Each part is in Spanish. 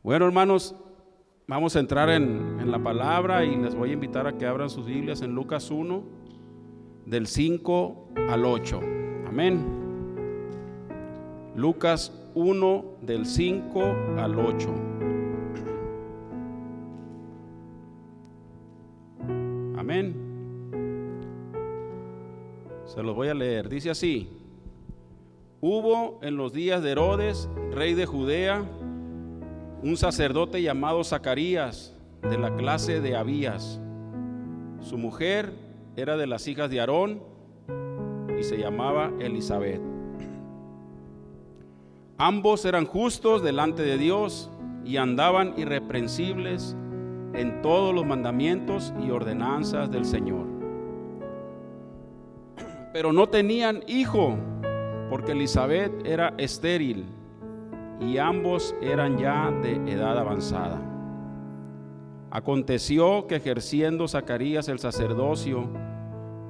Bueno, hermanos, vamos a entrar en la palabra y les voy a invitar a que abran sus Biblias en Lucas 1, del 5 al 8. Amén. Lucas 1, del 5 al 8. Amén. Se los voy a leer. Dice así: Hubo en los días de Herodes, rey de Judea, un sacerdote llamado Zacarías, de la clase de Abías. Su mujer era de las hijas de Aarón y se llamaba Elisabet. Ambos eran justos delante de Dios y andaban irreprensibles en todos los mandamientos y ordenanzas del Señor. Pero no tenían hijo, porque Elisabet era estéril y ambos eran ya de edad avanzada. Aconteció que ejerciendo Zacarías el sacerdocio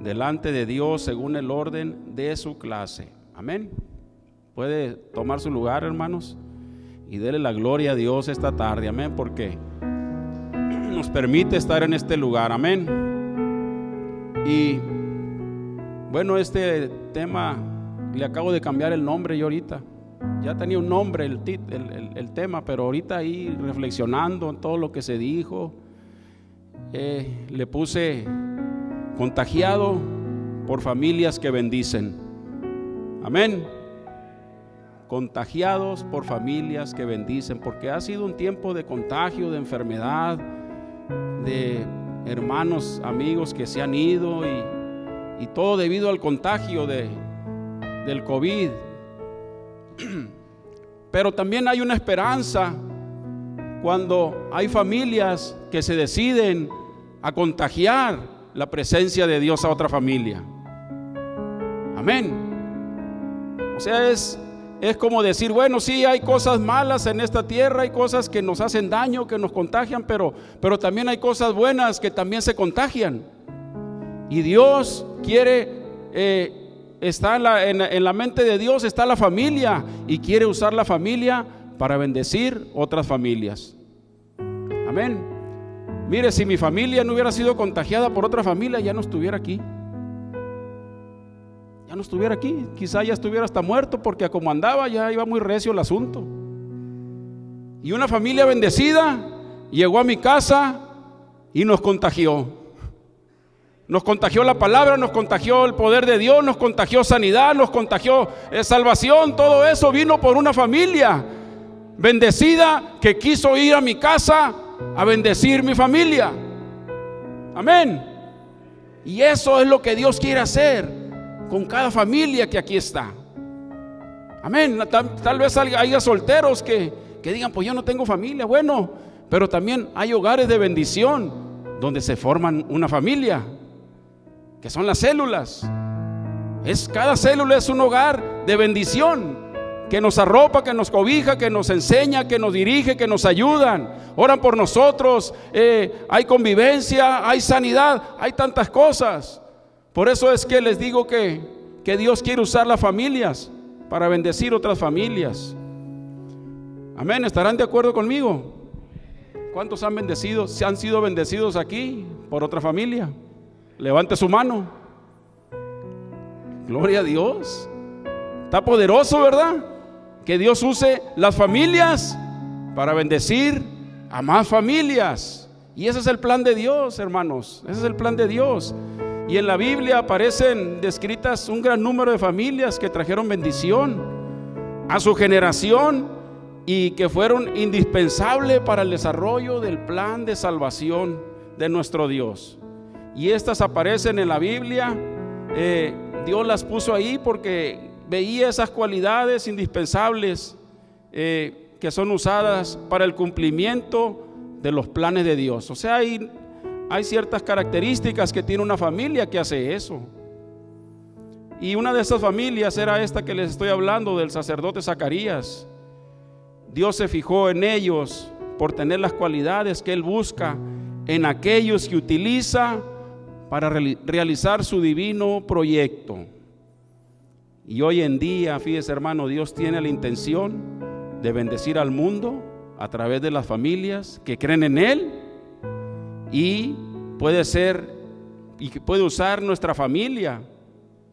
delante de Dios según el orden de su clase. Amén. Puede tomar su lugar, hermanos, y dele la gloria a Dios esta tarde. Amén, porque nos permite estar en este lugar. Amén. Y bueno, este tema le acabo de cambiar el nombre yo ahorita. Ya tenía un nombre el tema, pero ahorita ahí reflexionando en todo lo que se dijo, le puse contagiado por familias que bendicen. Amén. Contagiados por familias que bendicen, porque ha sido un tiempo de contagio, de enfermedad, de hermanos, amigos que se han ido y todo debido al contagio del COVID. Pero también hay una esperanza cuando hay familias que se deciden a contagiar la presencia de Dios a otra familia. Amén. O sea, es como decir, bueno, sí, hay cosas malas en esta tierra, hay cosas que nos hacen daño, que nos contagian, pero también hay cosas buenas que también se contagian. Y Dios quiere, está en la mente de Dios está la familia, y quiere usar la familia para bendecir otras familias. Amén. Mire, si mi familia no hubiera sido contagiada por otra familia, ya no estuviera aquí. Ya no estuviera aquí, quizá ya estuviera hasta muerto, porque como andaba ya iba muy recio el asunto. Y una familia bendecida llegó a mi casa y nos contagió. Nos contagió la palabra, nos contagió el poder de Dios, nos contagió sanidad, nos contagió salvación. Todo eso vino por una familia bendecida que quiso ir a mi casa a bendecir mi familia. Amén. Y eso es lo que Dios quiere hacer con cada familia que aquí está. Amén. Tal vez haya solteros que digan, pues yo no tengo familia. Bueno, pero también hay hogares de bendición donde se forman una familia, que son las células. Cada célula es un hogar de bendición, que nos arropa, que nos cobija, que nos enseña, que nos dirige, que nos ayudan, oran por nosotros, hay convivencia, hay sanidad, hay tantas cosas. Por eso es que les digo que Dios quiere usar las familias para bendecir otras familias. Amén. ¿Estarán de acuerdo conmigo? ¿Cuántos han sido bendecidos aquí por otra familia? Levante su mano. Gloria a Dios. Está poderoso, ¿verdad? Que Dios use las familias para bendecir a más familias. Y ese es el plan de Dios, hermanos. Ese es el plan de Dios. Y en la Biblia aparecen descritas un gran número de familias que trajeron bendición a su generación y que fueron indispensables para el desarrollo del plan de salvación de nuestro Dios. Y estas aparecen en la Biblia. Dios las puso ahí porque veía esas cualidades indispensables que son usadas para el cumplimiento de los planes de Dios. O sea, hay ciertas características que tiene una familia que hace eso. Y una de esas familias era esta que les estoy hablando, del sacerdote Zacarías. Dios se fijó en ellos por tener las cualidades que Él busca en aquellos que utiliza para realizar su divino proyecto. Y hoy en día, fíjese hermano, Dios tiene la intención de bendecir al mundo a través de las familias que creen en Él, y puede ser y que puede usar nuestra familia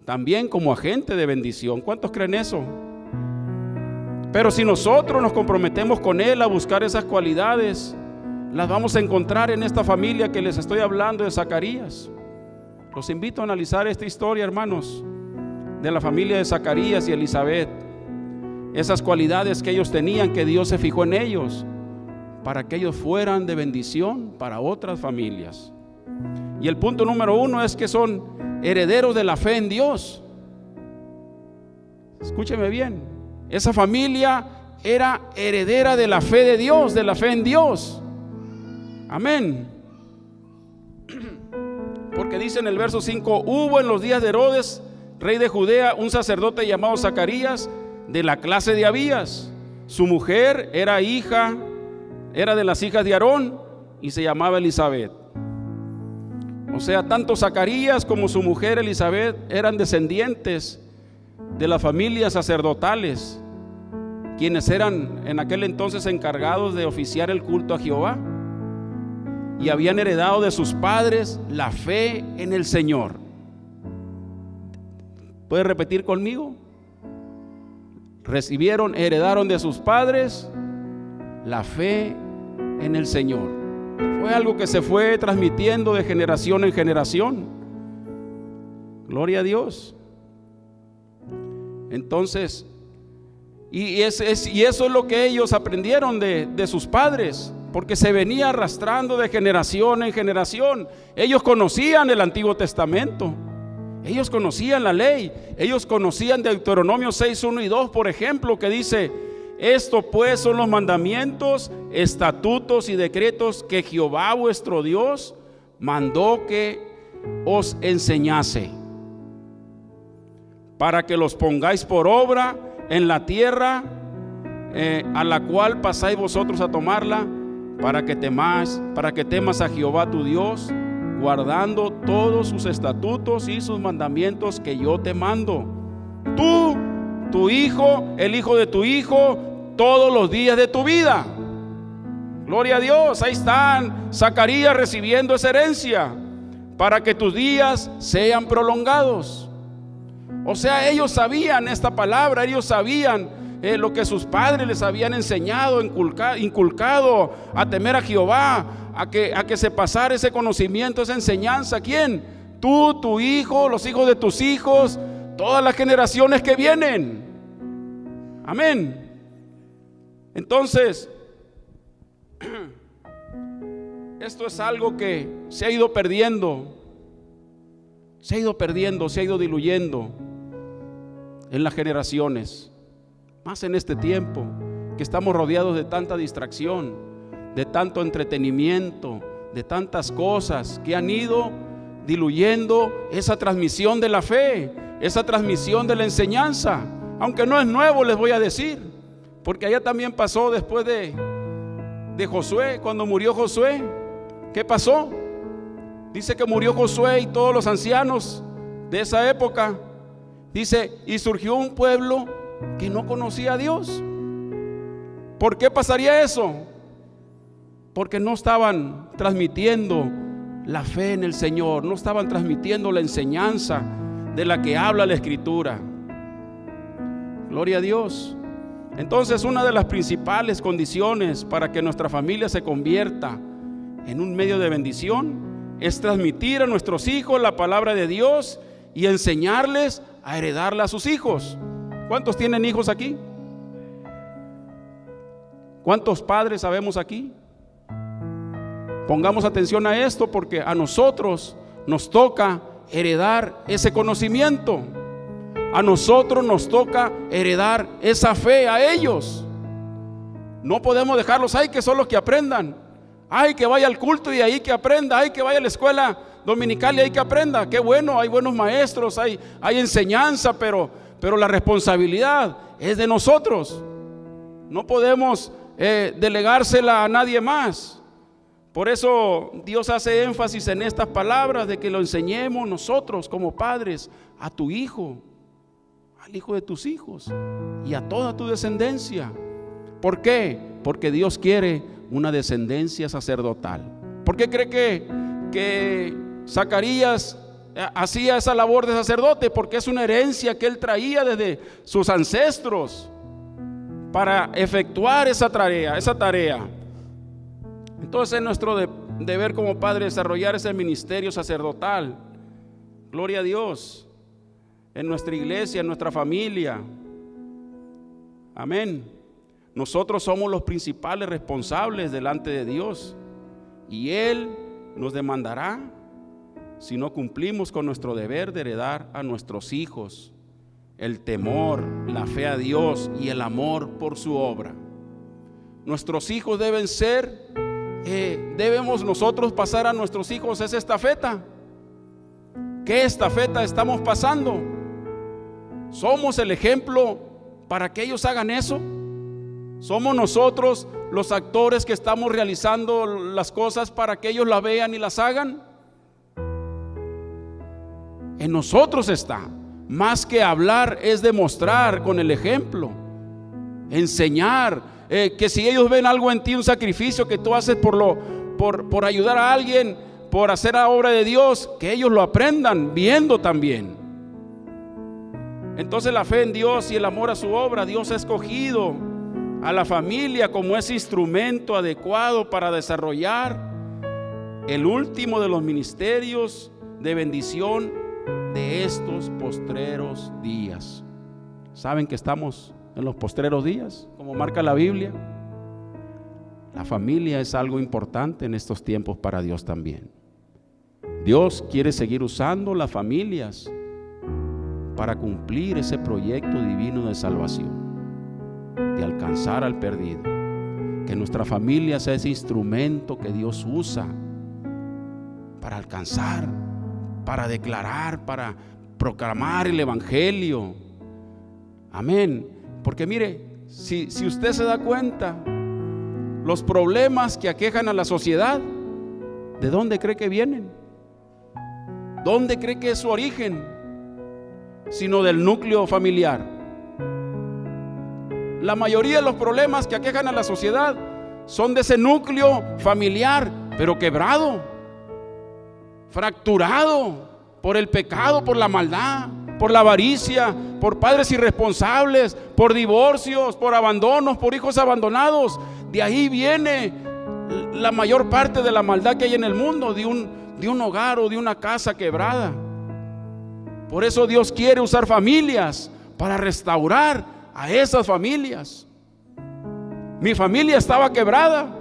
también como agente de bendición. ¿Cuántos creen eso? Pero si nosotros nos comprometemos con Él a buscar esas cualidades, las vamos a encontrar en esta familia que les estoy hablando de Zacarías. Los invito a analizar esta historia, hermanos, de la familia de Zacarías y Elizabeth. Esas cualidades que ellos tenían, que Dios se fijó en ellos para que ellos fueran de bendición para otras familias. Y el punto número 1 es que son herederos de la fe en Dios. Escúcheme bien, esa familia era heredera de la fe de Dios, de la fe en Dios. Amén. Porque dice en el verso 5: hubo en los días de Herodes, rey de Judea, un sacerdote llamado Zacarías, de la clase de Abías. Su mujer era de las hijas de Aarón y se llamaba Elizabeth. O sea, tanto Zacarías como su mujer Elizabeth eran descendientes de las familias sacerdotales, quienes eran en aquel entonces encargados de oficiar el culto a Jehová, y habían heredado de sus padres la fe en el Señor. ¿Puede repetir conmigo? Heredaron de sus padres la fe en el Señor. Fue algo que se fue transmitiendo de generación en generación. Gloria a Dios. Entonces, y eso es lo que ellos aprendieron de sus padres, porque se venía arrastrando de generación en generación. Ellos conocían el Antiguo Testamento, ellos conocían la ley, ellos conocían Deuteronomio 6:1 y 2, por ejemplo, que dice: esto pues son los mandamientos, estatutos y decretos que Jehová vuestro Dios mandó que os enseñase, para que los pongáis por obra en la tierra a la cual pasáis vosotros a tomarla, para que temas a Jehová tu Dios, guardando todos sus estatutos y sus mandamientos que yo te mando, tú, tu hijo, el hijo de tu hijo, todos los días de tu vida. Gloria a Dios. Ahí están Zacarías recibiendo esa herencia, para que tus días sean prolongados. O sea, ellos sabían esta palabra, ellos sabían lo que sus padres les habían enseñado, inculcado a temer a Jehová, a que se pasara ese conocimiento, esa enseñanza. ¿Quién? Tú, tu hijo, los hijos de tus hijos, todas las generaciones que vienen. Amén. Entonces, esto es algo que se ha ido perdiendo, se ha ido diluyendo en las generaciones. Más en este tiempo que estamos rodeados de tanta distracción, de tanto entretenimiento, de tantas cosas que han ido diluyendo esa transmisión de la fe, esa transmisión de la enseñanza. Aunque no es nuevo, les voy a decir, porque allá también pasó después de Josué. Cuando murió Josué, ¿qué pasó? Dice que murió Josué y todos los ancianos de esa época. Dice, y surgió un pueblo que no conocía a Dios. ¿Por qué pasaría eso? Porque no estaban transmitiendo la fe en el Señor, no estaban transmitiendo la enseñanza de la que habla la Escritura. Gloria a Dios. Entonces, una de las principales condiciones para que nuestra familia se convierta en un medio de bendición es transmitir a nuestros hijos la palabra de Dios y enseñarles a heredarla a sus hijos. ¿Cuántos tienen hijos aquí? ¿Cuántos padres sabemos aquí? Pongamos atención a esto, porque a nosotros nos toca heredar ese conocimiento. A nosotros nos toca heredar esa fe a ellos. No podemos dejarlos, ay, que son los que aprendan, ay, que vaya al culto y ahí que aprenda, ay, que vaya a la escuela dominical y ahí que aprenda. Qué bueno, hay buenos maestros, hay enseñanza, pero la responsabilidad es de nosotros. No podemos delegársela a nadie más. Por eso Dios hace énfasis en estas palabras de que lo enseñemos nosotros como padres a tu hijo, al hijo de tus hijos y a toda tu descendencia. ¿Por qué? Porque Dios quiere una descendencia sacerdotal. ¿Por qué cree que Zacarías hacía esa labor de sacerdote? Porque es una herencia que él traía desde sus ancestros para efectuar esa tarea. Entonces es nuestro deber como padre desarrollar ese ministerio sacerdotal. Gloria a Dios, en nuestra iglesia, en nuestra familia. Amén. Nosotros somos los principales responsables delante de Dios, y Él nos demandará si no cumplimos con nuestro deber de heredar a nuestros hijos el temor, la fe a Dios y el amor por su obra. Nuestros hijos deben ser, debemos nosotros pasar a nuestros hijos esa estafeta. ¿Qué estafeta estamos pasando? ¿Somos el ejemplo para que ellos hagan eso? ¿Somos nosotros los actores que estamos realizando las cosas para que ellos las vean y las hagan? En nosotros está. Más que hablar es demostrar con el ejemplo, enseñar, que si ellos ven algo en ti, un sacrificio que tú haces por ayudar a alguien, por hacer la obra de Dios, que ellos lo aprendan viendo también. Entonces la fe en Dios y el amor a su obra, Dios ha escogido a la familia como ese instrumento adecuado para desarrollar el último de los ministerios de bendición de estos postreros días. ¿Saben que estamos en los postreros días, como marca la Biblia? La familia es algo importante en estos tiempos para Dios también. Dios quiere seguir usando las familias para cumplir ese proyecto divino de salvación, de alcanzar al perdido. Que nuestra familia sea ese instrumento que Dios usa para alcanzar, para declarar, para proclamar el evangelio. Amén. Porque mire, si usted se da cuenta, los problemas que aquejan a la sociedad, ¿de dónde cree que vienen? ¿Dónde cree que es su origen? Sino del núcleo familiar. La mayoría de los problemas que aquejan a la sociedad son de ese núcleo familiar, pero quebrado, fracturado por el pecado, por la maldad, por la avaricia, por padres irresponsables, por divorcios, por abandonos, por hijos abandonados. De ahí viene la mayor parte de la maldad que hay en el mundo, de un hogar o de una casa quebrada. Por eso Dios quiere usar familias para restaurar a esas familias. Mi familia estaba quebrada,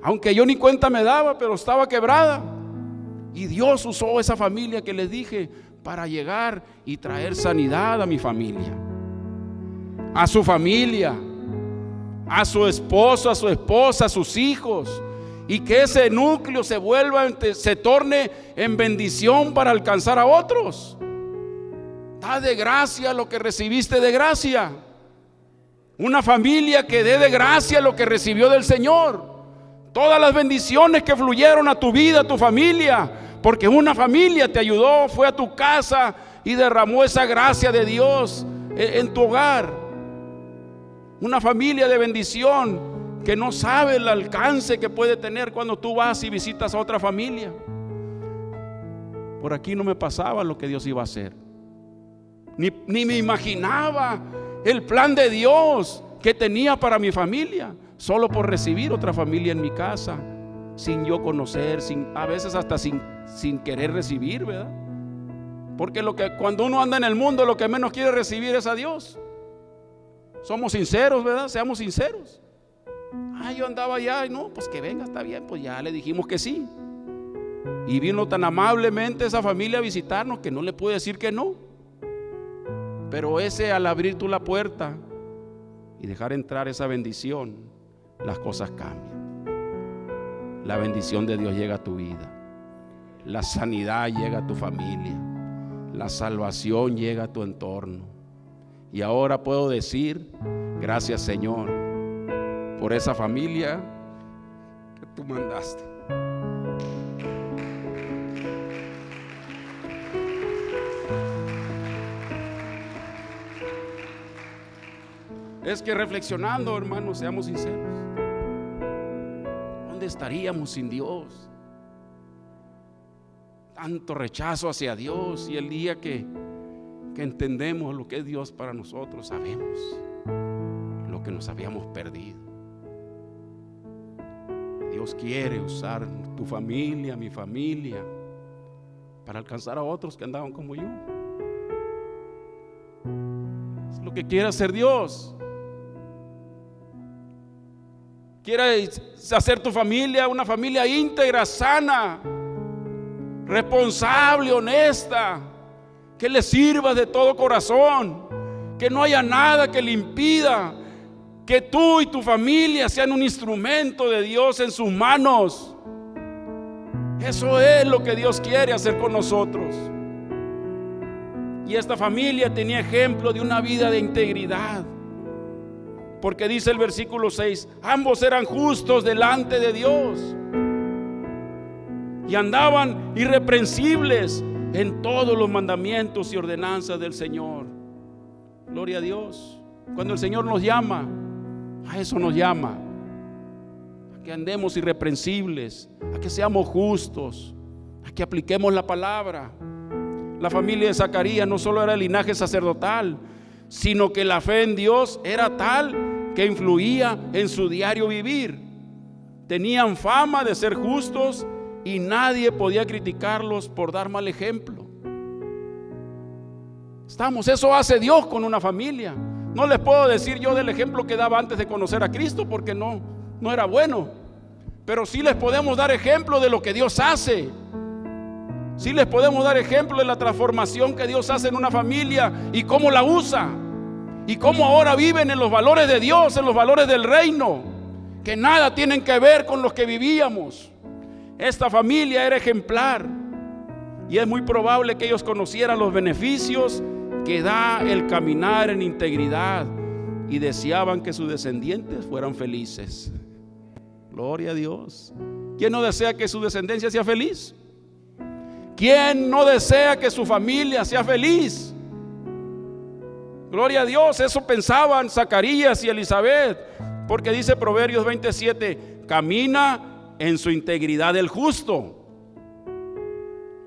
aunque yo ni cuenta me daba, pero estaba quebrada. Y Dios usó esa familia que les dije para llegar y traer sanidad a mi familia, a su familia, a su esposo, a su esposa, a sus hijos, y que ese núcleo se torne en bendición para alcanzar a otros. Da de gracia lo que recibiste de gracia. Una familia que dé de gracia lo que recibió del Señor. Todas las bendiciones que fluyeron a tu vida, a tu familia, porque una familia te ayudó, fue a tu casa y derramó esa gracia de Dios en tu hogar. Una familia de bendición que no sabe el alcance que puede tener cuando tú vas y visitas a otra familia. Por aquí no me pasaba lo que Dios iba a hacer, ni me imaginaba el plan de Dios que tenía para mi familia, solo por recibir otra familia en mi casa, sin yo conocer, a veces hasta sin querer recibir, ¿verdad? Porque cuando uno anda en el mundo, lo que menos quiere recibir es a Dios. Somos sinceros, ¿verdad? Seamos sinceros. Yo andaba allá y no, pues que venga, está bien, pues ya le dijimos que sí. Y vino tan amablemente esa familia a visitarnos que no le pude decir que no. Pero al abrir tú la puerta y dejar entrar esa bendición, las cosas cambian. La bendición de Dios llega a tu vida, la sanidad llega a tu familia, la salvación llega a tu entorno. Y ahora puedo decir, gracias Señor, por esa familia que tú mandaste. Es que reflexionando, hermanos, seamos sinceros, ¿dónde estaríamos sin Dios? Tanto rechazo hacia Dios, y el día que entendemos lo que es Dios para nosotros, sabemos lo que nos habíamos perdido. Dios quiere usar tu familia, mi familia, para alcanzar a otros que andaban como yo. Es lo que quiere hacer Dios. Quiere hacer tu familia una familia íntegra, sana, responsable, honesta, que le sirvas de todo corazón, que no haya nada que le impida que tú y tu familia sean un instrumento de Dios en sus manos. Eso es lo que Dios quiere hacer con nosotros. Y esta familia tenía ejemplo de una vida de integridad, porque dice el versículo 6: ambos eran justos delante de Dios y andaban irreprensibles en todos los mandamientos y ordenanzas del Señor. Gloria a Dios. Cuando el Señor nos llama, a eso nos llama, a que andemos irreprensibles, a que seamos justos, a que apliquemos la palabra. La familia de Zacarías no solo era el linaje sacerdotal, sino que la fe en Dios era tal que influía en su diario vivir. Tenían fama de ser justos y nadie podía criticarlos por dar mal ejemplo. Eso hace Dios con una familia. No les puedo decir yo del ejemplo que daba antes de conocer a Cristo, porque no era bueno. Pero sí les podemos dar ejemplo de lo que Dios hace. Sí les podemos dar ejemplo de la transformación que Dios hace en una familia y cómo la usa, y cómo ahora viven en los valores de Dios, en los valores del reino, que nada tienen que ver con los que vivíamos. Esta familia era ejemplar, y es muy probable que ellos conocieran los beneficios que da el caminar en integridad, y deseaban que sus descendientes fueran felices. Gloria a Dios. ¿Quién no desea que su descendencia sea feliz? ¿Quién no desea que su familia sea feliz? Gloria a Dios. Eso pensaban Zacarías y Elizabeth, porque dice Proverbios 27: camina en su integridad el justo.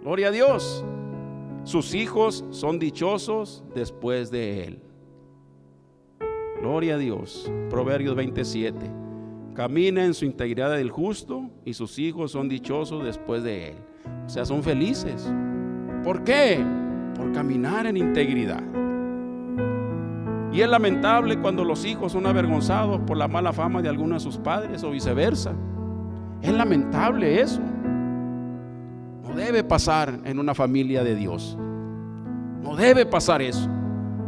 Gloria a Dios. Sus hijos son dichosos después de él. Gloria a Dios. Proverbios 27: camina en su integridad el justo, y sus hijos son dichosos después de él. O sea, son felices. ¿Por qué? Por caminar en integridad. Y es lamentable cuando los hijos son avergonzados por la mala fama de alguno de sus padres, o viceversa. Es lamentable eso. No debe pasar en una familia de Dios. No debe pasar eso.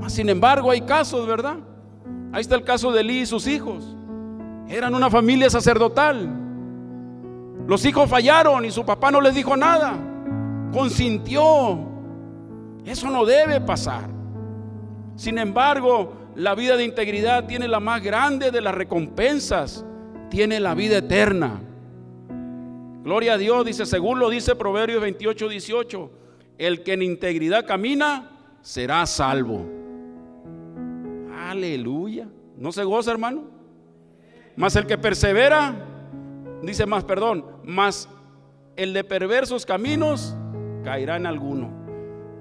Sin embargo, hay casos, ¿verdad? Ahí está el caso de Elí y sus hijos. Eran una familia sacerdotal. Los hijos fallaron y su papá no les dijo nada. Consintió. Eso no debe pasar. Sin embargo, la vida de integridad tiene la más grande de las recompensas. Tiene la vida eterna. Gloria a Dios. Dice, según lo dice Proverbios 28:18, el que en integridad camina será salvo. Aleluya. ¿No se goza, hermano? Mas el que persevera, dice más el de perversos caminos caerá en alguno.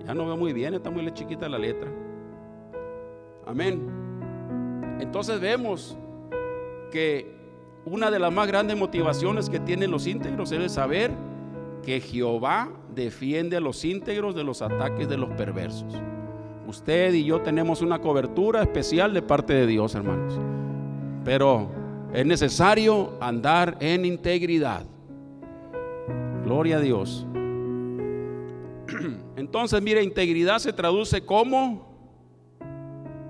Ya no veo muy bien, está muy chiquita la letra. Amén. Entonces vemos que una de las más grandes motivaciones que tienen los íntegros es el saber que Jehová defiende a los íntegros de los ataques de los perversos. Usted y yo tenemos una cobertura especial de parte de Dios, hermanos. Pero es necesario andar en integridad. Gloria a Dios. Entonces, mire, integridad se traduce como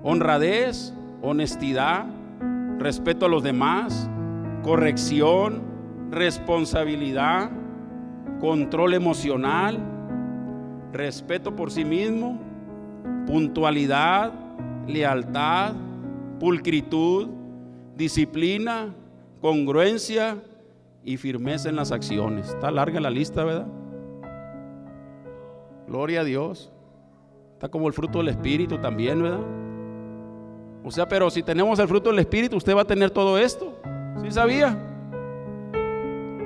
honradez, honestidad, respeto a los demás, corrección, responsabilidad, control emocional, respeto por sí mismo, puntualidad, lealtad, pulcritud, disciplina, congruencia y firmeza en las acciones. Está larga la lista, ¿verdad? Gloria a Dios. Está como el fruto del Espíritu también, ¿verdad? O sea, pero si tenemos el fruto del Espíritu, usted va a tener todo esto. ¿Sí sabía?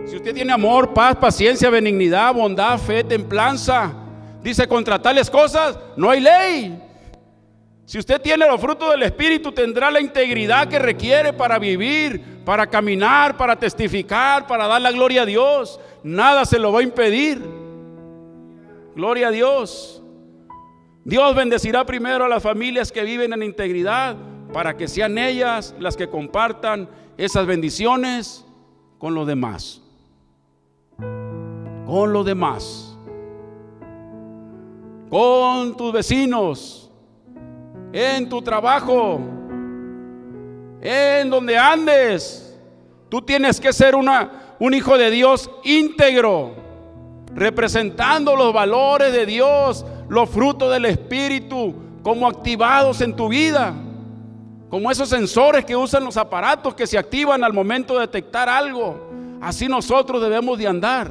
Si usted tiene amor, paz, paciencia, benignidad, bondad, fe, templanza, dice, contra tales cosas no hay ley. Si usted tiene los frutos del Espíritu, tendrá la integridad que requiere para vivir, para caminar, para testificar, para dar la gloria a Dios. Nada se lo va a impedir. Gloria a Dios. Dios bendecirá primero a las familias que viven en integridad, para que sean ellas las que compartan esas bendiciones con los demás. Con los demás. Con tus vecinos. En tu trabajo, en donde andes, tú tienes que ser un hijo de Dios íntegro, representando los valores de Dios, los frutos del Espíritu, como activados en tu vida, como esos sensores que usan los aparatos que se activan al momento de detectar algo. Así nosotros debemos de andar,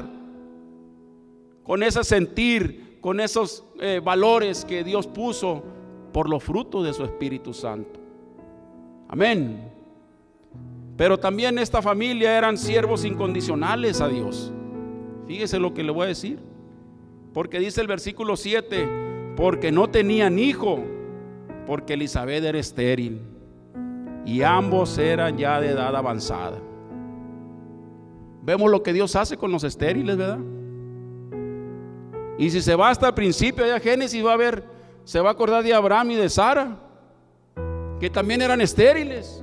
con ese sentir, con esos valores que Dios puso por los frutos de su Espíritu Santo. Amén. Pero también esta familia eran siervos incondicionales a Dios. Fíjese lo que le voy a decir, porque dice el versículo 7: porque no tenían hijo, porque Elisabet era estéril y ambos eran ya de edad avanzada. Vemos lo que Dios hace con los estériles, ¿verdad? Y si se va hasta el principio, allá Génesis, se va a acordar de Abraham y de Sara, que también eran estériles.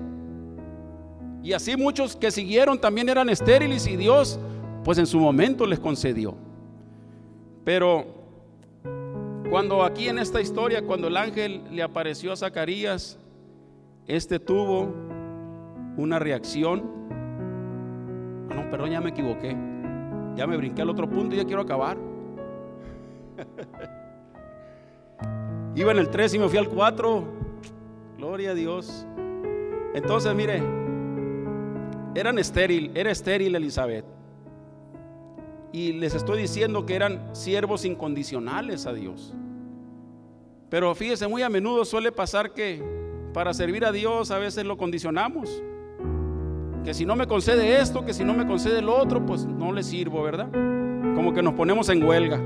Y así muchos que siguieron también eran estériles, y Dios pues en su momento les concedió. Pero cuando aquí en esta historia, cuando el ángel le apareció a Zacarías, tuvo una reacción. No, perdón, ya me equivoqué, ya me brinqué al otro punto y ya quiero acabar. Iba en el 3 y me fui al 4. Gloria a Dios. Entonces mire, era estéril Elisabet. Y les estoy diciendo que eran siervos incondicionales a Dios. Pero fíjese, muy a menudo suele pasar que para servir a Dios a veces lo condicionamos. Que si no me concede esto, que si no me concede lo otro, pues no le sirvo, ¿verdad? Como que nos ponemos en huelga.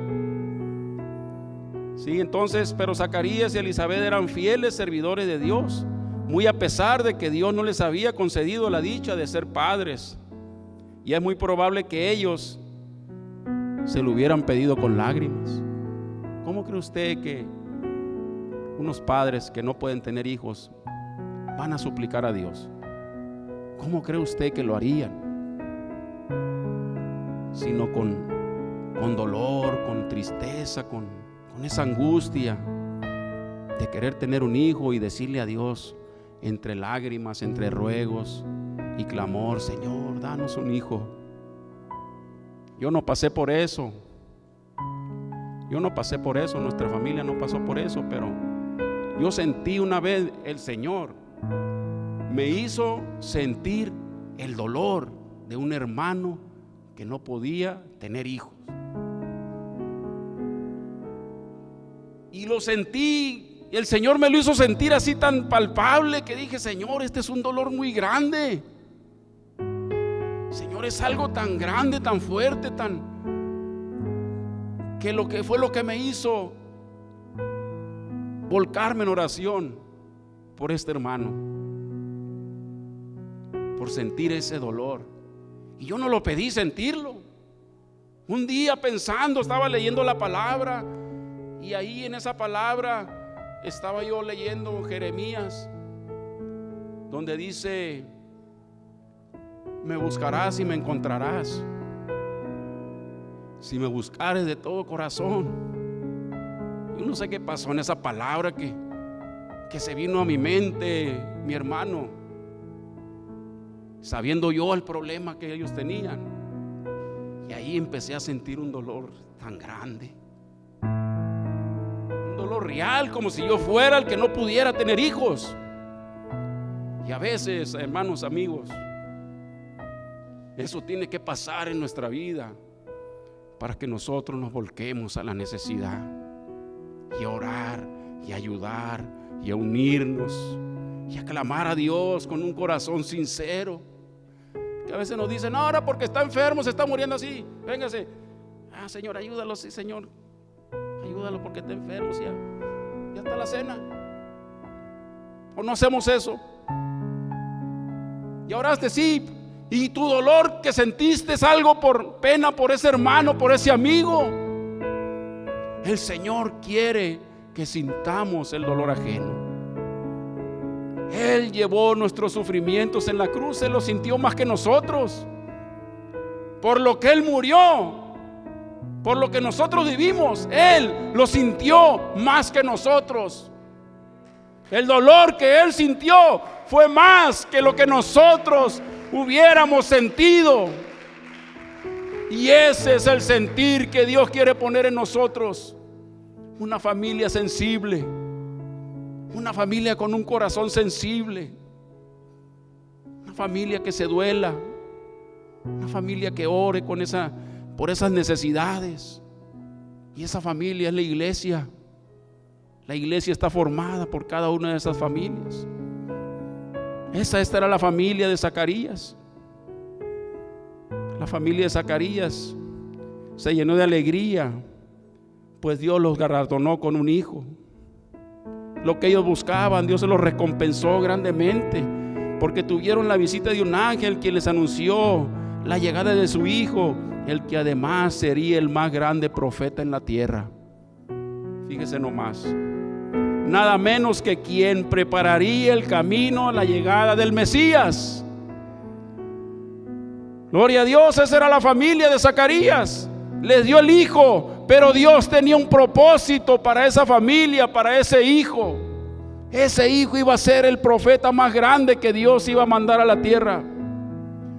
Sí, entonces, pero Zacarías y Elisabet eran fieles servidores de Dios, muy a pesar de que Dios no les había concedido la dicha de ser padres. Y es muy probable que ellos se lo hubieran pedido con lágrimas. ¿Cómo cree usted que unos padres que no pueden tener hijos van a suplicar a Dios? ¿Cómo cree usted que lo harían? Sino con dolor, con tristeza, con esa angustia de querer tener un hijo y decirle a Dios entre lágrimas, entre ruegos y clamor: Señor, danos un hijo. Yo no pasé por eso. Nuestra familia no pasó por eso, pero yo sentí una vez, el Señor me hizo sentir el dolor de un hermano que no podía tener hijos. Y lo sentí, y el Señor me lo hizo sentir así tan palpable que dije: Señor, este es un dolor muy grande. Señor, es algo tan grande, tan fuerte, que lo que fue lo que me hizo volcarme en oración por este hermano, por sentir ese dolor. Y yo no lo pedí sentirlo. Un día pensando, estaba leyendo la palabra, y ahí en esa palabra estaba yo leyendo Jeremías, donde dice: me buscarás y me encontrarás, si me buscares de todo corazón. Yo no sé qué pasó en esa palabra que se vino a mi mente, mi hermano, sabiendo yo el problema que ellos tenían. Y ahí empecé a sentir un dolor tan grande, un dolor real, como si yo fuera el que no pudiera tener hijos. Y a veces, hermanos, amigos, eso tiene que pasar en nuestra vida para que nosotros nos volquemos a la necesidad y a orar y a ayudar y a unirnos y a clamar a Dios con un corazón sincero. Que a veces nos dicen, no, ahora porque está enfermo, se está muriendo así, véngase. Señor, ayúdalo, sí, Señor, ayúdalo porque está enfermo, sí, ya está la cena. ¿O no hacemos eso? Y oraste, sí, y tu dolor que sentiste es algo por pena por ese hermano, por ese amigo. El Señor quiere que sintamos el dolor ajeno. Él llevó nuestros sufrimientos en la cruz, Él los sintió más que nosotros. Por lo que Él murió, por lo que nosotros vivimos, Él lo sintió más que nosotros. El dolor que Él sintió fue más que lo que nosotros hubiéramos sentido. Y ese es el sentir que Dios quiere poner en nosotros. Una familia sensible, una familia con un corazón sensible, una familia que se duela, una familia que ore por esas necesidades. Y esa familia es la iglesia. La iglesia está formada por cada una de esas familias. Esta era la familia de Zacarías. La familia de Zacarías se llenó de alegría, pues Dios los galardonó con un hijo. Lo que ellos buscaban, Dios se los recompensó grandemente, porque tuvieron la visita de un ángel quien les anunció la llegada de su hijo, el que además sería el más grande profeta en la tierra. Fíjese nomás, nada menos que quien prepararía el camino a la llegada del Mesías. Gloria a Dios, esa era la familia de Zacarías. Les dio el hijo, pero Dios tenía un propósito para esa familia, para ese hijo. Ese hijo iba a ser el profeta más grande que Dios iba a mandar a la tierra,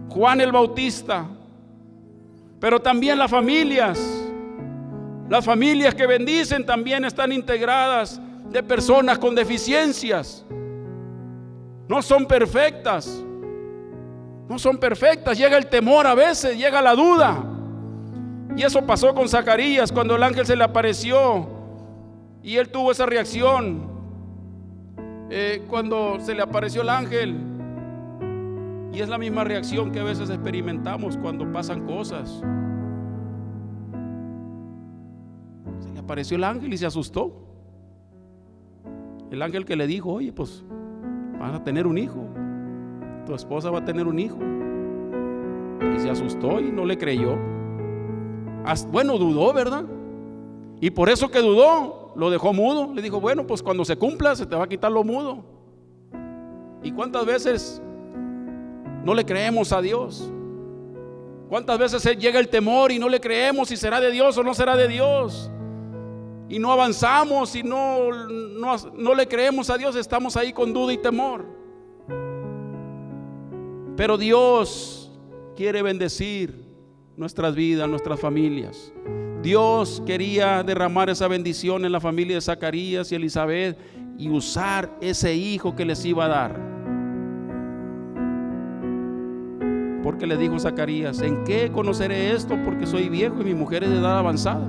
Juan el Bautista. Pero también las familias que bendicen también están integradas de personas con deficiencias. No son perfectas. No son perfectas. Llega el temor a veces, llega la duda. Y eso pasó con Zacarías cuando el ángel se le apareció y él tuvo esa reacción. Cuando se le apareció el ángel, y es la misma reacción que a veces experimentamos cuando pasan cosas. Se le apareció el ángel y se asustó. El ángel que le dijo, oye, pues vas a tener un hijo, tu esposa va a tener un hijo. Y se asustó y no le creyó. Bueno, dudó, ¿verdad? Y por eso que dudó, lo dejó mudo. Le dijo, bueno, pues cuando se cumpla se te va a quitar lo mudo. ¿Y cuántas veces no le creemos a Dios? ¿Cuántas veces llega el temor y no le creemos si será de Dios o no será de Dios? Y no avanzamos y no le creemos a Dios, estamos ahí con duda y temor. Pero Dios quiere bendecir nuestras vidas, nuestras familias. Dios quería derramar esa bendición en la familia de Zacarías y Elizabeth y usar ese hijo que les iba a dar. Porque le dijo Zacarías, ¿en qué conoceré esto? Porque soy viejo y mi mujer es de edad avanzada.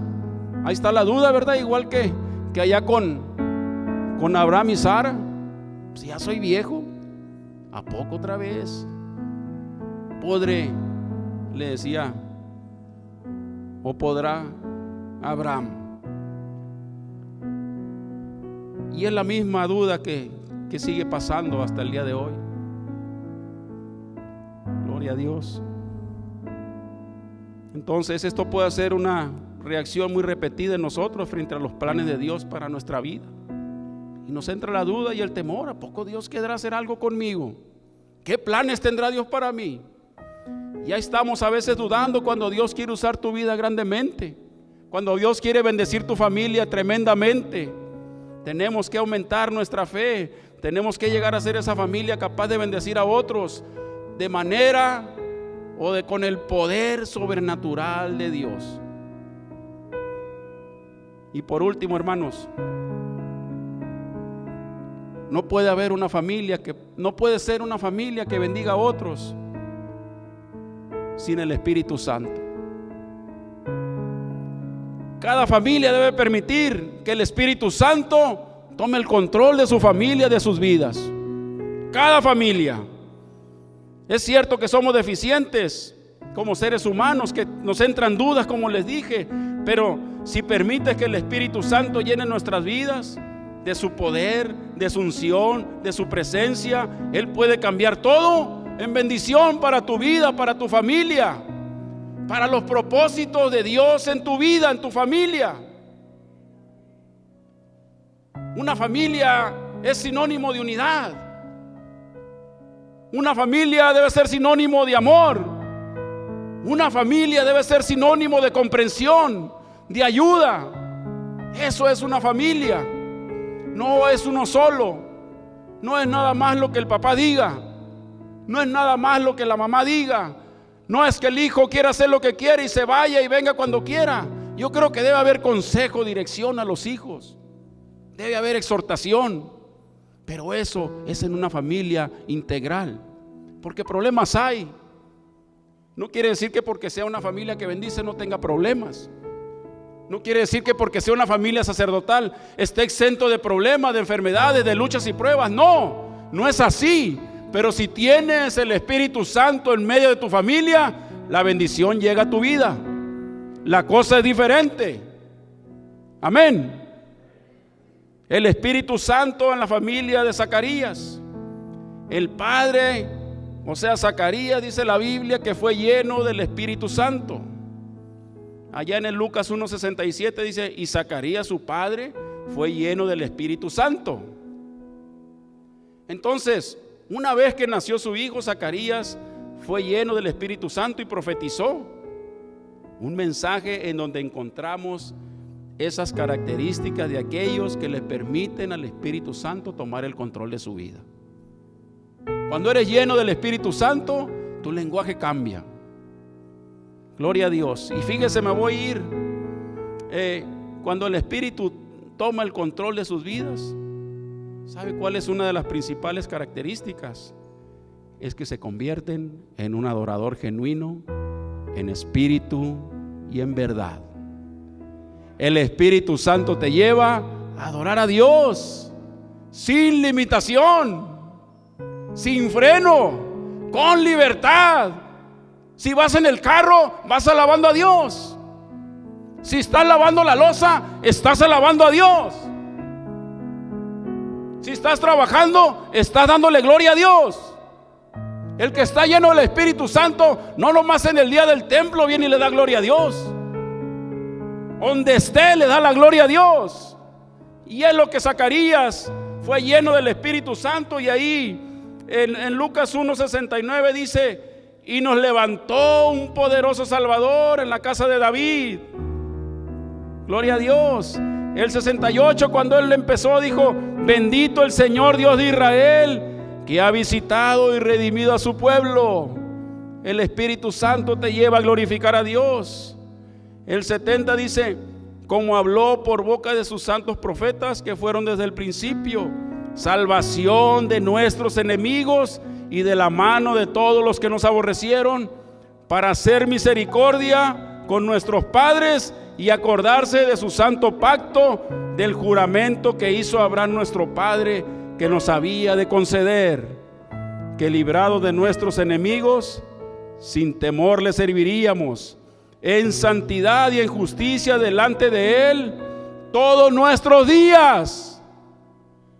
Ahí está la duda, ¿verdad? Igual que allá con Abraham y Sara. Si ya soy viejo, ¿a poco otra vez podré? Le decía, ¿o podrá Abraham? Y es la misma duda que sigue pasando hasta el día de hoy. Gloria a Dios. Entonces esto puede ser una reacción muy repetida en nosotros frente a los planes de Dios para nuestra vida. Y nos entra la duda y el temor. ¿A poco Dios querrá hacer algo conmigo? ¿Qué planes tendrá Dios para mí? Ya estamos a veces dudando cuando Dios quiere usar tu vida grandemente, cuando Dios quiere bendecir tu familia tremendamente. Tenemos que aumentar nuestra fe, tenemos que llegar a ser esa familia capaz de bendecir a otros de manera con el poder sobrenatural de Dios. Y por último, hermanos, no puede ser una familia que bendiga a otros sin el Espíritu Santo. Cada familia debe permitir que el Espíritu Santo tome el control de su familia, de sus vidas. Cada familia. Es cierto que somos deficientes como seres humanos, que nos entran dudas, como les dije, pero si permites que el Espíritu Santo llene nuestras vidas de su poder, de su unción, de su presencia, Él puede cambiar todo en bendición para tu vida, para tu familia, para los propósitos de Dios en tu vida, en tu familia. Una familia es sinónimo de unidad. Una familia debe ser sinónimo de amor. Una familia debe ser sinónimo de comprensión, de ayuda. Eso es una familia. No es uno solo. No es nada más lo que el papá diga. No es nada más lo que la mamá diga. No es que el hijo quiera hacer lo que quiere y se vaya y venga cuando quiera. Yo creo que debe haber consejo, dirección a los hijos. Debe haber exhortación. Pero eso es en una familia integral. Porque problemas hay. No quiere decir que porque sea una familia que bendice no tenga problemas. No quiere decir que porque sea una familia sacerdotal esté exento de problemas, de enfermedades, de luchas y pruebas. No, no es así. Pero si tienes el Espíritu Santo en medio de tu familia, la bendición llega a tu vida. La cosa es diferente. Amén. El Espíritu Santo en la familia de Zacarías. El padre, o sea, Zacarías, dice la Biblia, que fue lleno del Espíritu Santo. Allá en el Lucas 1:67 dice, y Zacarías su padre fue lleno del Espíritu Santo. Entonces, una vez que nació su hijo, Zacarías fue lleno del Espíritu Santo y profetizó un mensaje en donde encontramos esas características de aquellos que le permiten al Espíritu Santo tomar el control de su vida. Cuando eres lleno del Espíritu Santo, tu lenguaje cambia. Gloria a Dios. Y fíjese, me voy a ir. Cuando el Espíritu toma el control de sus vidas, ¿sabe cuál es una de las principales características? Es que se convierten en un adorador genuino, en espíritu y en verdad. El Espíritu Santo te lleva a adorar a Dios sin limitación, sin freno, con libertad. Si vas en el carro, vas alabando a Dios. Si estás lavando la loza, estás alabando a Dios. Si estás trabajando, estás dándole gloria a Dios. El que está lleno del Espíritu Santo, no nomás en el día del templo viene y le da gloria a Dios. Donde esté, le da la gloria a Dios. Y es lo que Zacarías fue lleno del Espíritu Santo. Y ahí en Lucas 1:69 dice, y nos levantó un poderoso Salvador en la casa de David. Gloria a Dios. El 68, cuando él empezó, dijo, bendito el Señor Dios de Israel, que ha visitado y redimido a su pueblo. El Espíritu Santo te lleva a glorificar a Dios. El 70 dice, como habló por boca de sus santos profetas que fueron desde el principio, salvación de nuestros enemigos y de la mano de todos los que nos aborrecieron, para hacer misericordia con nuestros padres y acordarse de su santo pacto, del juramento que hizo Abraham nuestro padre, que nos había de conceder, que librados de nuestros enemigos, sin temor le serviríamos, en santidad y en justicia delante de Él todos nuestros días.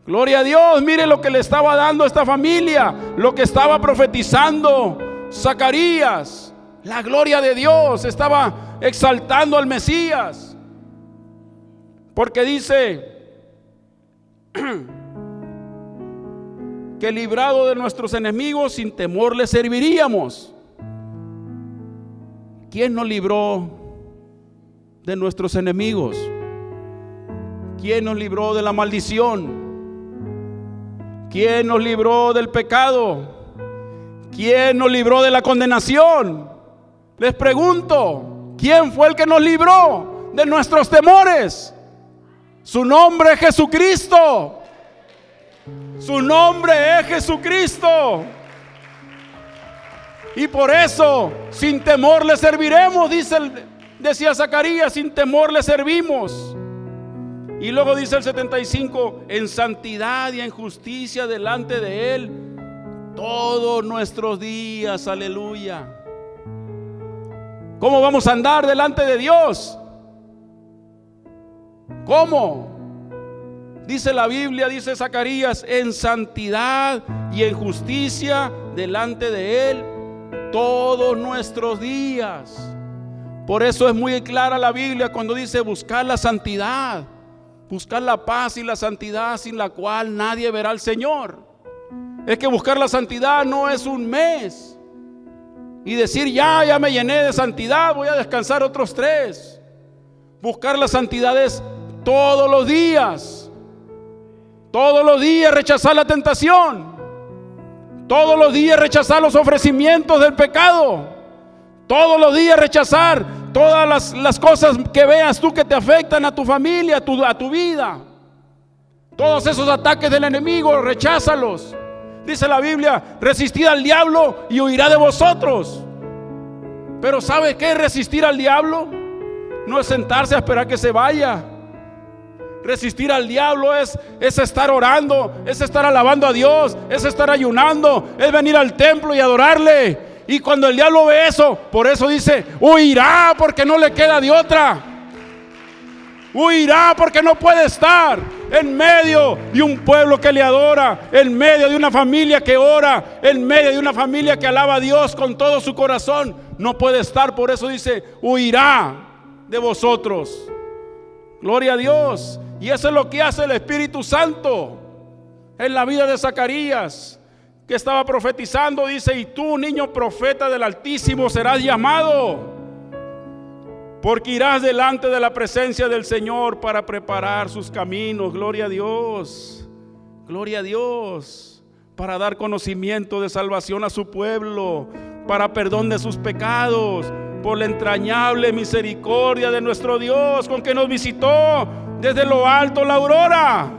Gloria a Dios. Mire lo que le estaba dando a esta familia, lo que estaba profetizando Zacarías. La gloria de Dios, estaba exaltando al Mesías, porque dice que librado de nuestros enemigos, sin temor le serviríamos. ¿Quién nos libró de nuestros enemigos? ¿Quién nos libró de la maldición? ¿Quién nos libró del pecado? ¿Quién nos libró de la condenación? Les pregunto, ¿quién fue el que nos libró de nuestros temores? Su nombre es Jesucristo. Su nombre es Jesucristo. Y por eso, sin temor le serviremos, decía Zacarías, sin temor le servimos. Y luego dice el 75, en santidad y en justicia delante de Él todos nuestros días, aleluya. ¿Cómo vamos a andar delante de Dios? ¿Cómo? Dice la Biblia, dice Zacarías, en santidad y en justicia delante de Él todos nuestros días. Por eso es muy clara la Biblia cuando dice buscar la santidad, buscar la paz y la santidad sin la cual nadie verá al Señor. Es que buscar la santidad no es un mes y decir ya me llené de santidad, voy a descansar otros 3. Buscar la santidad es todos los días rechazar la tentación, todos los días rechazar los ofrecimientos del pecado, todos los días rechazar todas las cosas que veas tú que te afectan a tu familia, a tu vida. Todos esos ataques del enemigo, recházalos. Dice la Biblia, resistid al diablo y huirá de vosotros. Pero ¿sabe qué es resistir al diablo? No es sentarse a esperar que se vaya. Resistir al diablo es estar orando, es estar alabando a Dios, es estar ayunando, es venir al templo y adorarle. Y cuando el diablo ve eso, por eso dice, huirá, porque no le queda de otra. Huirá porque no puede estar en medio de un pueblo que le adora, en medio de una familia que ora, en medio de una familia que alaba a Dios con todo su corazón. No puede estar, por eso dice, huirá de vosotros. Gloria a Dios. Y eso es lo que hace el Espíritu Santo en la vida de Zacarías, que estaba profetizando. Dice, y tú, niño profeta del Altísimo, serás llamado, porque irás delante de la presencia del Señor para preparar sus caminos. Gloria a Dios, gloria a Dios, para dar conocimiento de salvación a su pueblo, para perdón de sus pecados, por la entrañable misericordia de nuestro Dios, con que nos visitó desde lo alto la aurora,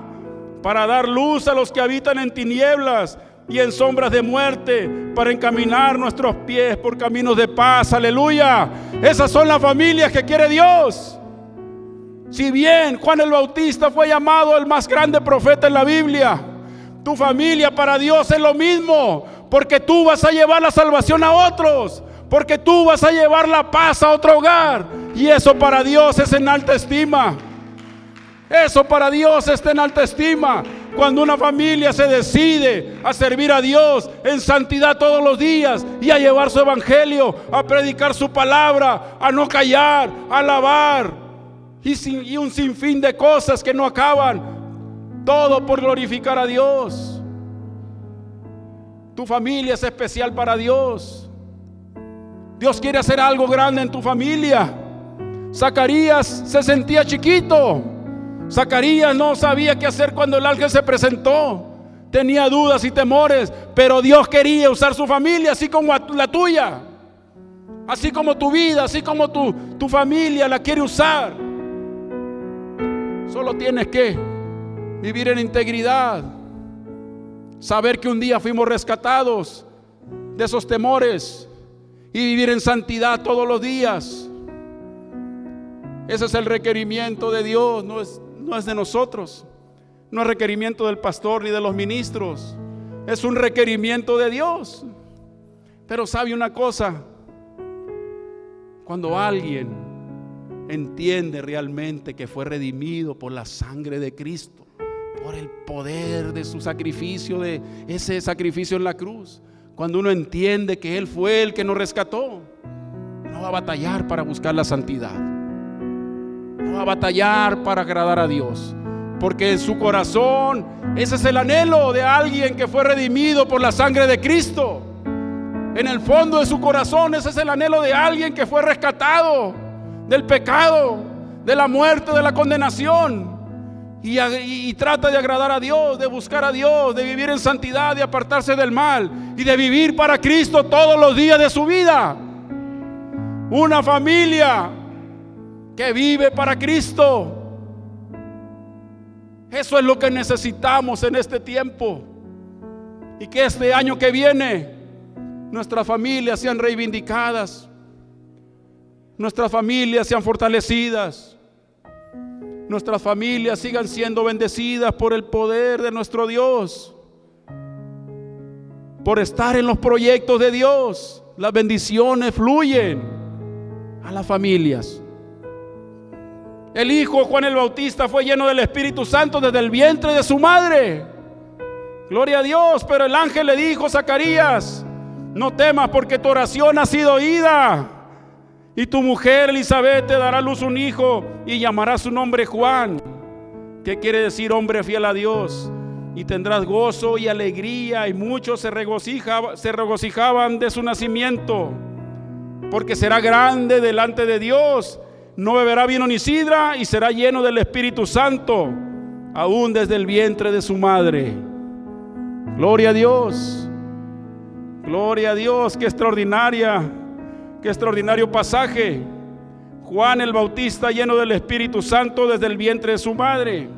para dar luz a los que habitan en tinieblas y en sombras de muerte, para encaminar nuestros pies por caminos de paz. Aleluya. Esas son las familias que quiere Dios. Si bien Juan el Bautista fue llamado el más grande profeta en la Biblia, tu familia para Dios es lo mismo, porque tú vas a llevar la salvación a otros, porque tú vas a llevar la paz a otro hogar, y eso para Dios es en alta estima. Eso para Dios está en alta estima. Cuando una familia se decide a servir a Dios en santidad todos los días y a llevar su evangelio, a predicar su palabra, a no callar, a alabar y un sinfín de cosas que no acaban, todo por glorificar a Dios. Tu familia es especial para Dios. Dios quiere hacer algo grande en tu familia. Zacarías se sentía chiquito. Zacarías no sabía qué hacer cuando el ángel se presentó. Tenía dudas y temores, pero Dios quería usar su familia, así como la tuya, así como tu vida, así como tu familia la quiere usar. Solo tienes que vivir en integridad, saber que un día fuimos rescatados de esos temores y vivir en santidad todos los días. Ese es el requerimiento de Dios, no es de nosotros, no es requerimiento del pastor ni de los ministros, es un requerimiento de Dios. Pero sabe una cosa, cuando alguien entiende realmente que fue redimido por la sangre de Cristo, por el poder de su sacrificio, de ese sacrificio en la cruz, cuando uno entiende que Él fue el que nos rescató, no va a batallar para buscar la santidad, no va a batallar para agradar a Dios, porque en su corazón ese es el anhelo de alguien que fue redimido por la sangre de Cristo. En el fondo de su corazón ese es el anhelo de alguien que fue rescatado del pecado, de la muerte, de la condenación, y trata de agradar a Dios, de buscar a Dios, de vivir en santidad, de apartarse del mal y de vivir para Cristo todos los días de su vida. Una familia que vive para Cristo. Eso es lo que necesitamos en este tiempo, y que este año que viene nuestras familias sean reivindicadas, nuestras familias sean fortalecidas, nuestras familias sigan siendo bendecidas por el poder de nuestro Dios. por estar en los proyectos de Dios. Las bendiciones fluyen a las familias. El hijo Juan el Bautista fue lleno del Espíritu Santo desde el vientre de su madre. Gloria a Dios. Pero el ángel le dijo: Zacarías, no temas, porque tu oración ha sido oída, y tu mujer Elizabeth te dará a luz un hijo y llamará su nombre Juan, que quiere decir hombre fiel a Dios. Y tendrás gozo y alegría, y muchos se regocijaban de su nacimiento, porque será grande delante de Dios. No beberá vino ni sidra, y será lleno del Espíritu Santo, aún desde el vientre de su madre. Gloria a Dios. Gloria a Dios. Qué extraordinario pasaje. Juan el Bautista lleno del Espíritu Santo desde el vientre de su madre.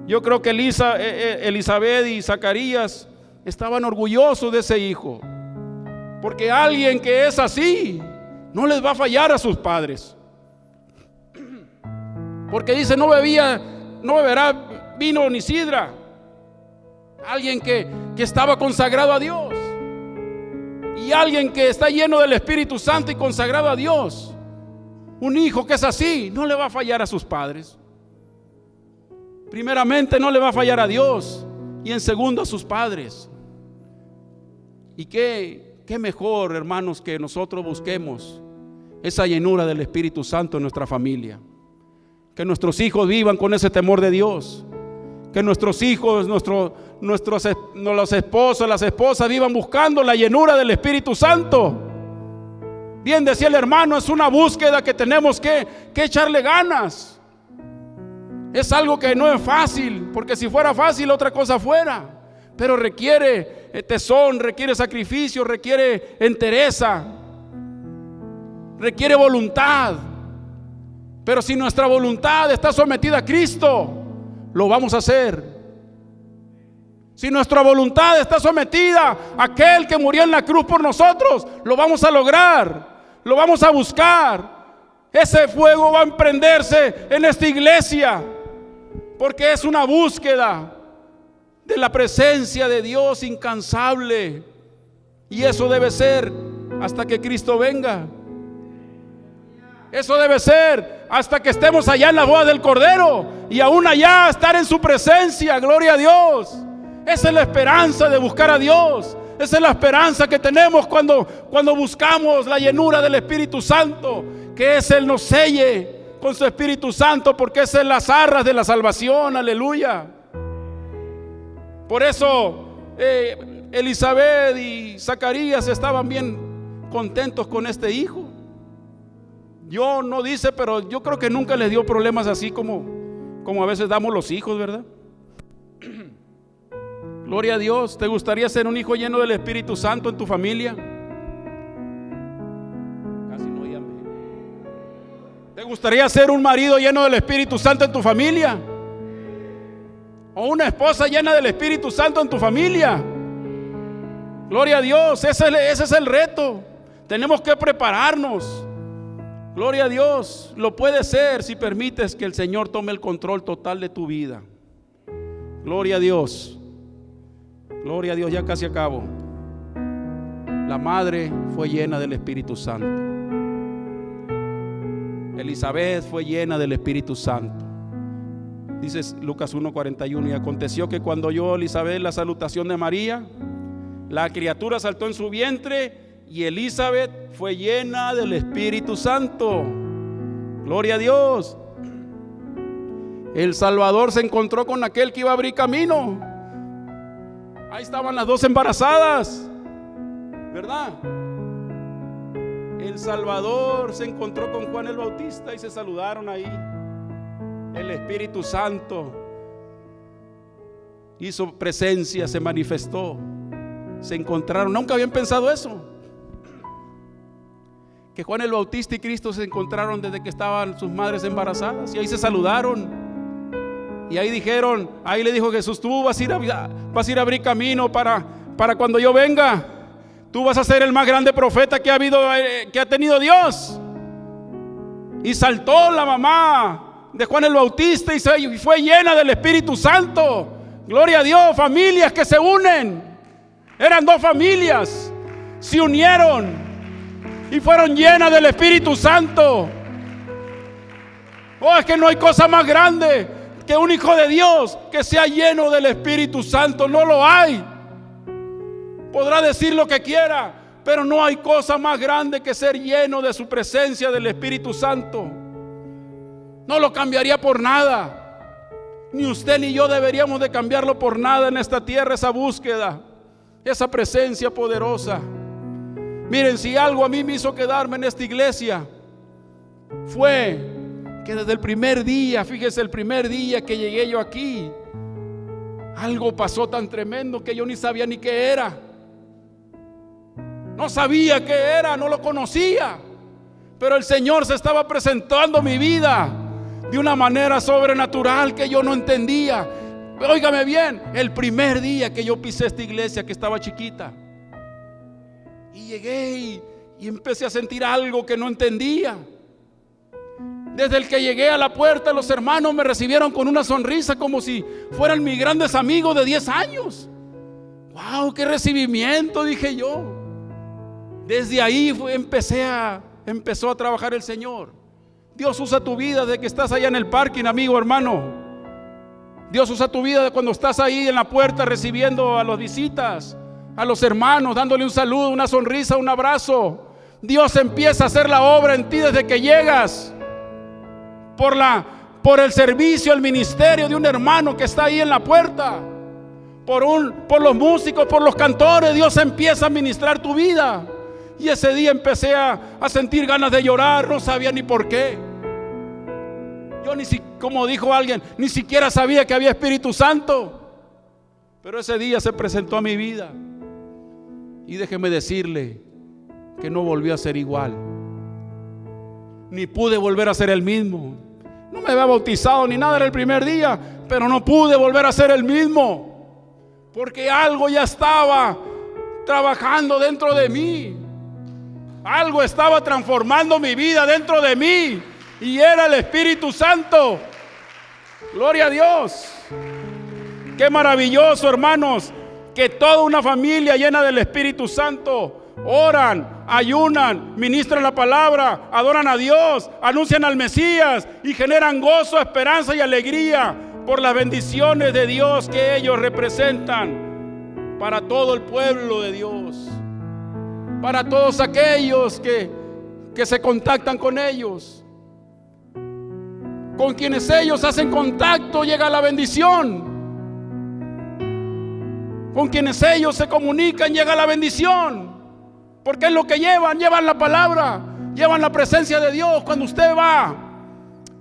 Yo creo que Elizabeth y Zacarías estaban orgullosos de ese hijo, porque alguien que es así no les va a fallar a sus padres, porque dice: no beberá vino ni sidra. Alguien que estaba consagrado a Dios, y alguien que está lleno del Espíritu Santo y consagrado a Dios. Un hijo que es así no le va a fallar a sus padres. Primeramente, no le va a fallar a Dios, y en segundo, a sus padres. Y qué mejor, hermanos, que nosotros busquemos esa llenura del Espíritu Santo en nuestra familia. Que nuestros hijos vivan con ese temor de Dios. Que nuestros hijos, los esposos, las esposas vivan buscando la llenura del Espíritu Santo. Bien decía el hermano, es una búsqueda que tenemos que echarle ganas. Es algo que no es fácil, porque si fuera fácil otra cosa fuera, pero requiere tesón, requiere sacrificio, requiere entereza, requiere voluntad. Pero si nuestra voluntad está sometida a Cristo, lo vamos a hacer. Si nuestra voluntad está sometida a aquel que murió en la cruz por nosotros, lo vamos a lograr, lo vamos a buscar. Ese fuego va a emprenderse en esta iglesia, porque es una búsqueda de la presencia de Dios incansable, y eso debe ser hasta que Cristo venga. Eso debe ser hasta que estemos allá en la boda del Cordero, y aún allá estar en su presencia. Gloria a Dios. Esa es la esperanza de buscar a Dios. Esa es la esperanza que tenemos cuando buscamos la llenura del Espíritu Santo, que es Él nos selle con su Espíritu Santo, porque es en las arras de la salvación. Aleluya. Por eso Elizabeth y Zacarías estaban bien contentos con este hijo. Dios no dice, pero yo creo que nunca les dio problemas así como a veces damos los hijos, ¿verdad? Gloria a Dios. ¿Te gustaría ser un hijo lleno del Espíritu Santo en tu familia? Casi no hay amén. ¿Te gustaría ser un marido lleno del Espíritu Santo en tu familia? ¿O una esposa llena del Espíritu Santo en tu familia? Gloria a Dios. Ese es el reto. Tenemos que prepararnos. Gloria a Dios. Lo puede ser si permites que el Señor tome el control total de tu vida. Gloria a Dios. Gloria a Dios. Ya casi acabo. La madre fue llena del Espíritu Santo. Elizabeth fue llena del Espíritu Santo. Dice Lucas 1:41: y aconteció que cuando oyó Elizabeth la salutación de María, la criatura saltó en su vientre, y Elizabeth fue llena del Espíritu Santo. Gloria a Dios. El Salvador se encontró con aquel que iba a abrir camino. Ahí estaban las dos embarazadas, ¿verdad? El Salvador se encontró con Juan el Bautista y se saludaron ahí. El Espíritu Santo hizo presencia, se manifestó, se encontraron. Nunca habían pensado eso, que Juan el Bautista y Cristo se encontraron desde que estaban sus madres embarazadas, y ahí se saludaron. Y ahí dijeron, ahí le dijo Jesús: tú vas a ir a abrir camino para cuando yo venga. Tú vas a ser el más grande profeta que ha tenido Dios. Y saltó la mamá de Juan el Bautista y fue llena del Espíritu Santo. Gloria a Dios. Familias que se unen Eran dos familias, se unieron y fueron llenas del Espíritu Santo. Oh, es que no hay cosa más grande que un hijo de Dios que sea lleno del Espíritu Santo. No lo hay. Podrá decir lo que quiera, pero no hay cosa más grande que ser lleno de su presencia, del Espíritu Santo. No lo cambiaría por nada. Ni usted ni yo deberíamos de cambiarlo por nada en esta tierra, esa búsqueda, esa presencia poderosa. Miren, si algo a mí me hizo quedarme en esta iglesia, fue que desde el primer día, fíjese, el primer día que llegué yo aquí, algo pasó tan tremendo que yo ni sabía ni qué era. No sabía qué era, no lo conocía, pero el Señor se estaba presentando a mi vida de una manera sobrenatural que yo no entendía. Óigame bien, el primer día que yo pisé esta iglesia, que estaba chiquita, y llegué y empecé a sentir algo que no entendía. Desde el que llegué a la puerta, los hermanos me recibieron con una sonrisa como si fueran mis grandes amigos de 10 años. ¡Wow! ¡Qué recibimiento!, dije yo. Desde ahí empezó a trabajar el Señor. Dios usa tu vida desde que estás allá en el parking, amigo, hermano. Dios usa tu vida de cuando estás ahí en la puerta recibiendo a las visitas, a los hermanos, dándole un saludo, una sonrisa, un abrazo. Dios empieza a hacer la obra en ti desde que llegas. Por el servicio, el ministerio de un hermano que está ahí en la puerta, por los músicos, por los cantores, Dios empieza a ministrar tu vida. Y ese día empecé a sentir ganas de llorar, no sabía ni por qué. Yo como dijo alguien, ni siquiera sabía que había Espíritu Santo. Pero ese día se presentó a mi vida. Y déjeme decirle que no volvió a ser igual. Ni pude volver a ser el mismo. No me había bautizado ni nada, era el primer día, pero no pude volver a ser el mismo, porque algo ya estaba trabajando dentro de mí. Algo estaba transformando mi vida dentro de mí, y era el Espíritu Santo. Gloria a Dios. Qué maravilloso, hermanos, que toda una familia llena del Espíritu Santo oran, ayunan, ministran la palabra, adoran a Dios, anuncian al Mesías y generan gozo, esperanza y alegría por las bendiciones de Dios que ellos representan para todo el pueblo de Dios, para todos aquellos que se contactan con ellos. Con quienes ellos hacen contacto llega la bendición. Con quienes ellos se comunican llega la bendición. Porque es lo que llevan la palabra, llevan la presencia de Dios. Cuando usted va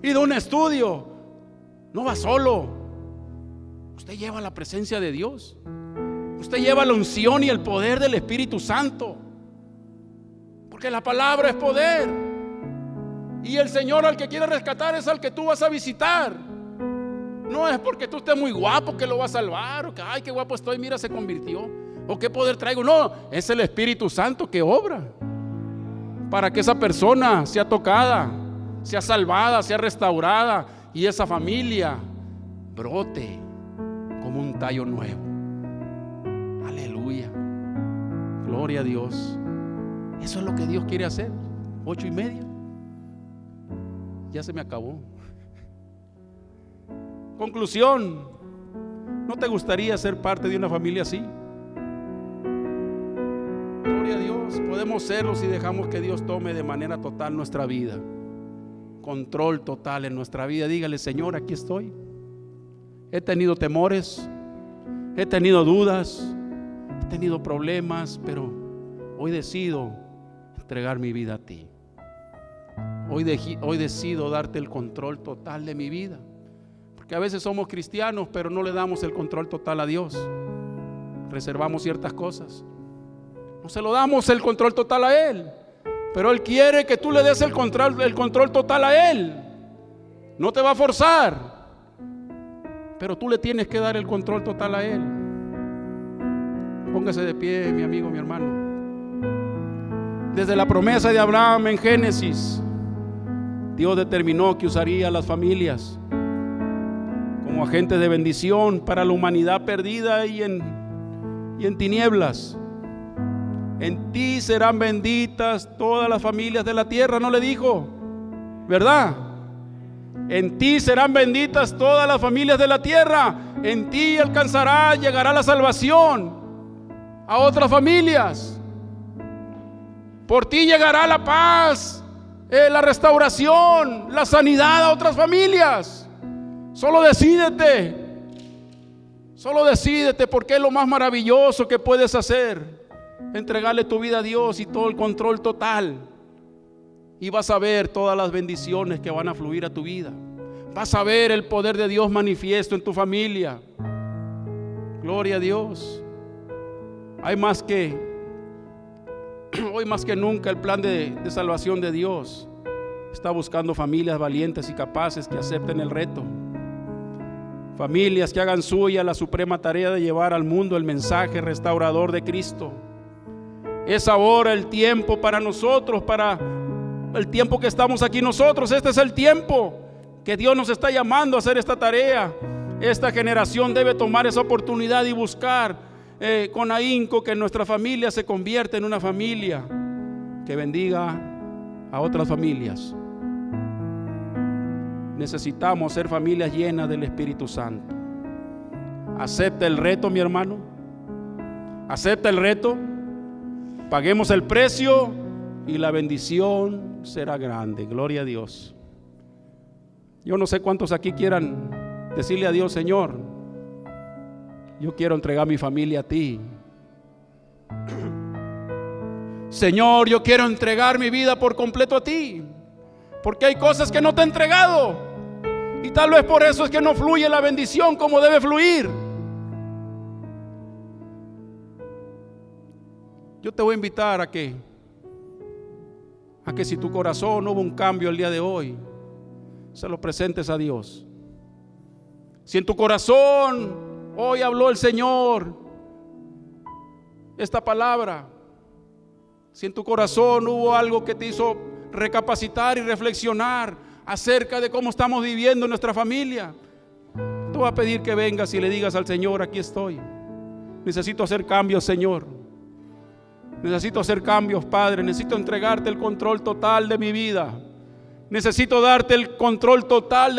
y da un estudio, no va solo. Usted lleva la presencia de Dios. Usted lleva la unción y el poder del Espíritu Santo. Porque la palabra es poder. Y el Señor al que quiere rescatar es al que tú vas a visitar. No es porque tú estés muy guapo que lo va a salvar, o que ay, qué guapo estoy, mira, se convirtió, o qué poder traigo. No, es el Espíritu Santo que obra para que esa persona sea tocada, sea salvada, sea restaurada, y esa familia brote como un tallo nuevo. Aleluya, gloria a Dios. Eso es lo que Dios quiere hacer. 8:30, ya se me acabó. Conclusión: ¿no te gustaría ser parte de una familia así? Gloria a Dios. Podemos serlo si dejamos que Dios tome de manera total nuestra vida, control total en nuestra vida. Dígale: Señor, aquí estoy. He tenido temores, he tenido dudas, he tenido problemas, pero hoy decido entregar mi vida a ti. Hoy decido darte el control total de mi vida. Que a veces somos cristianos, pero no le damos el control total a Dios. Reservamos ciertas cosas, no se lo damos el control total a Él. Pero Él quiere que tú le des el control total a Él. No te va a forzar, pero tú le tienes que dar el control total a Él. Póngase de pie, mi amigo, mi hermano. Desde la promesa de Abraham en Génesis, Dios determinó que usaría a las familias como agentes de bendición para la humanidad perdida y en y en tinieblas. En ti serán benditas todas las familias de la tierra, ¿no le dijo? ¿Verdad? En ti serán benditas todas las familias de la tierra. En ti alcanzará, llegará la salvación a otras familias. Por ti llegará la paz, la restauración, la sanidad a otras familias. Solo decídete. Solo decídete, porque es lo más maravilloso que puedes hacer. Entregarle tu vida a Dios y todo el control total. Y vas a ver todas las bendiciones que van a fluir a tu vida. Vas a ver el poder de Dios manifiesto en tu familia. Gloria a Dios. Hoy más que nunca el plan de salvación de Dios está buscando familias valientes y capaces que acepten el reto. Familias que hagan suya la suprema tarea de llevar al mundo el mensaje restaurador de Cristo. Es ahora el tiempo para nosotros, para el tiempo que estamos aquí nosotros. Este es el tiempo que Dios nos está llamando a hacer esta tarea. Esta generación debe tomar esa oportunidad y buscar con ahínco que nuestra familia se convierta en una familia que bendiga a otras familias. Necesitamos ser familias llenas del Espíritu Santo. Acepta el reto, mi hermano. Acepta el reto. Paguemos el precio y la bendición será grande. Gloria a Dios. Yo no sé cuántos aquí quieran decirle a Dios: Señor, yo quiero entregar mi familia a ti. Señor, yo quiero entregar mi vida por completo a ti, porque hay cosas que no te he entregado y tal vez por eso es que no fluye la bendición como debe fluir. Yo te voy a invitar a que si tu corazón hubo un cambio el día de hoy, se lo presentes a Dios. Si en tu corazón hoy habló el Señor esta palabra, si en tu corazón hubo algo que te hizo recapacitar y reflexionar acerca de cómo estamos viviendo en nuestra familia, te voy a pedir que vengas y le digas al Señor: aquí estoy, necesito hacer cambios, Señor. Necesito hacer cambios, Padre. Necesito entregarte el control total de mi vida. Necesito darte el control total